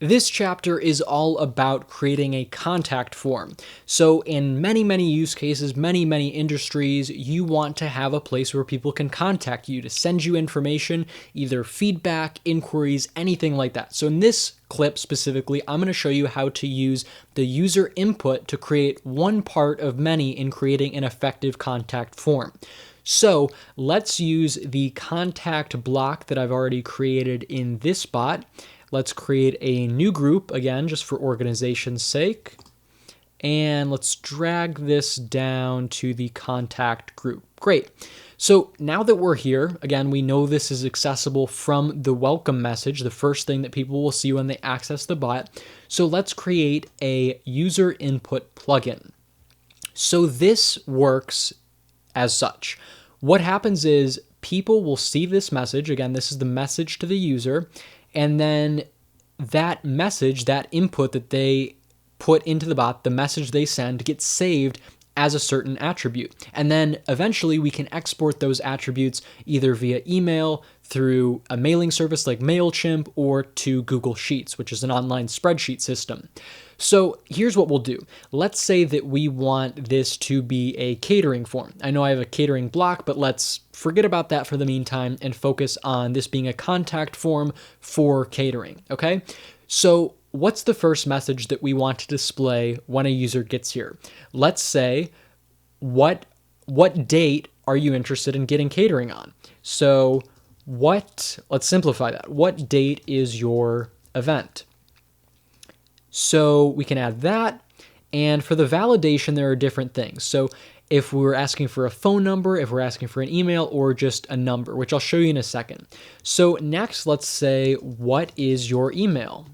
This chapter is all about creating a contact form. So in many use cases, many industries, you want to have a place where people can contact you to send you information, either feedback, inquiries, anything like that. So in this clip specifically, I'm going to show you how to use the user input to create one part of many in creating an effective contact form. So let's use the contact block that I've already created in this bot. Let's create a new group, again, just for organization's sake. And let's drag this down to the contact group. Great. So now that we're here, again, we know this is accessible from the welcome message, the first thing that people will see when they access the bot. So let's create a user input plugin. So this works as such. What happens is people will see this message. Again, this is the message to the user. And then that message, that input that they put into the bot, the message they send, gets saved as a certain attribute. And then eventually we can export those attributes either via email, through a mailing service like MailChimp, or to Google Sheets, which is an online spreadsheet system. So here's what we'll do. Let's say that we want this to be a catering form. I know I have a catering block, but let's forget about that for the meantime and focus on this being a contact form for catering, okay? So what's the first message that we want to display when a user gets here? Let's say, what date are you interested in getting catering on? So let's simplify that. What date is your event? So we can add that. And for the validation, there are different things. So if we're asking for a phone number, if we're asking for an email, or just a number, which I'll show you in a second. So next, let's say, what is your email?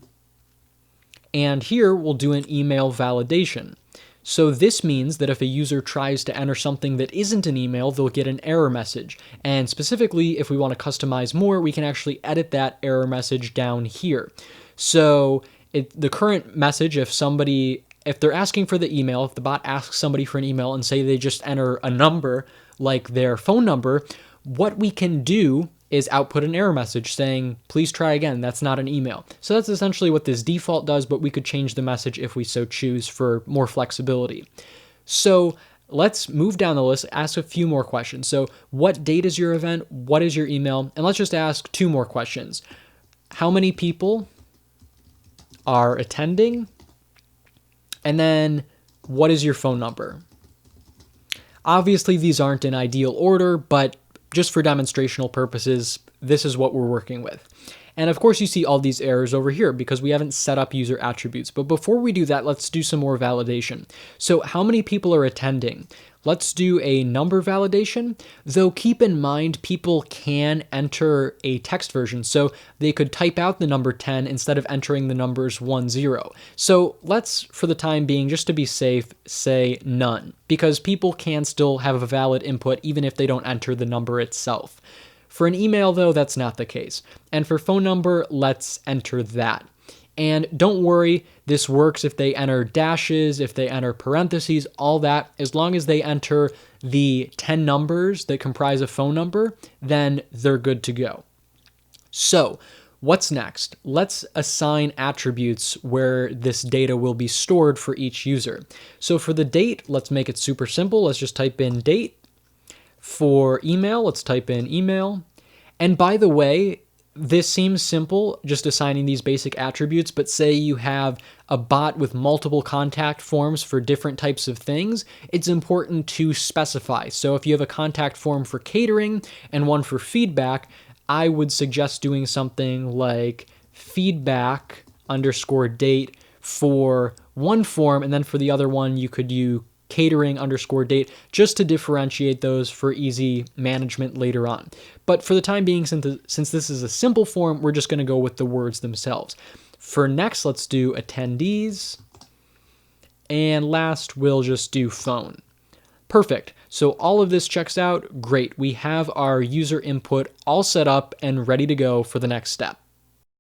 And here we'll do an email validation. So this means that if a user tries to enter something that isn't an email, they'll get an error message. And specifically, if we want to customize more, we can actually edit that error message down here. So the current message, if they're asking for the email, if the bot asks somebody for an email and say they just enter a number like their phone number, what we can do is output an error message saying, please try again, that's not an email. So that's essentially what this default does, but we could change the message if we so choose for more flexibility. So let's move down the list, ask a few more questions. So what date is your event? What is your email? And let's just ask two more questions. How many people are attending? And then what is your phone number? Obviously, these aren't in ideal order, but just for demonstrational purposes, this is what we're working with. And of course, you see all these errors over here because we haven't set up user attributes. But before we do that, let's do some more validation. So how many people are attending? Let's do a number validation, though keep in mind people can enter a text version. So they could type out the number 10 instead of entering the numbers 1, 0. So let's, for the time being, just to be safe, say none, because people can still have a valid input even if they don't enter the number itself. For an email, though, that's not the case. And for phone number, let's enter that. And don't worry, this works if they enter dashes, if they enter parentheses, all that. As long as they enter the 10 numbers that comprise a phone number, then they're good to go. So what's next? Let's assign attributes where this data will be stored for each user. So for the date, let's make it super simple. Let's just type in date. For email, let's type in email. And by the way, this seems simple, just assigning these basic attributes, but say you have a bot with multiple contact forms for different types of things, it's important to specify. So if you have a contact form for catering and one for feedback, I would suggest doing something like feedback _ date for one form, and then for the other one, you could use catering _ date, just to differentiate those for easy management later on. But for the time being, since this is a simple form, we're just going to go with the words themselves. For next, let's do attendees. And last, we'll just do phone. Perfect. So all of this checks out. Great. We have our user input all set up and ready to go for the next step.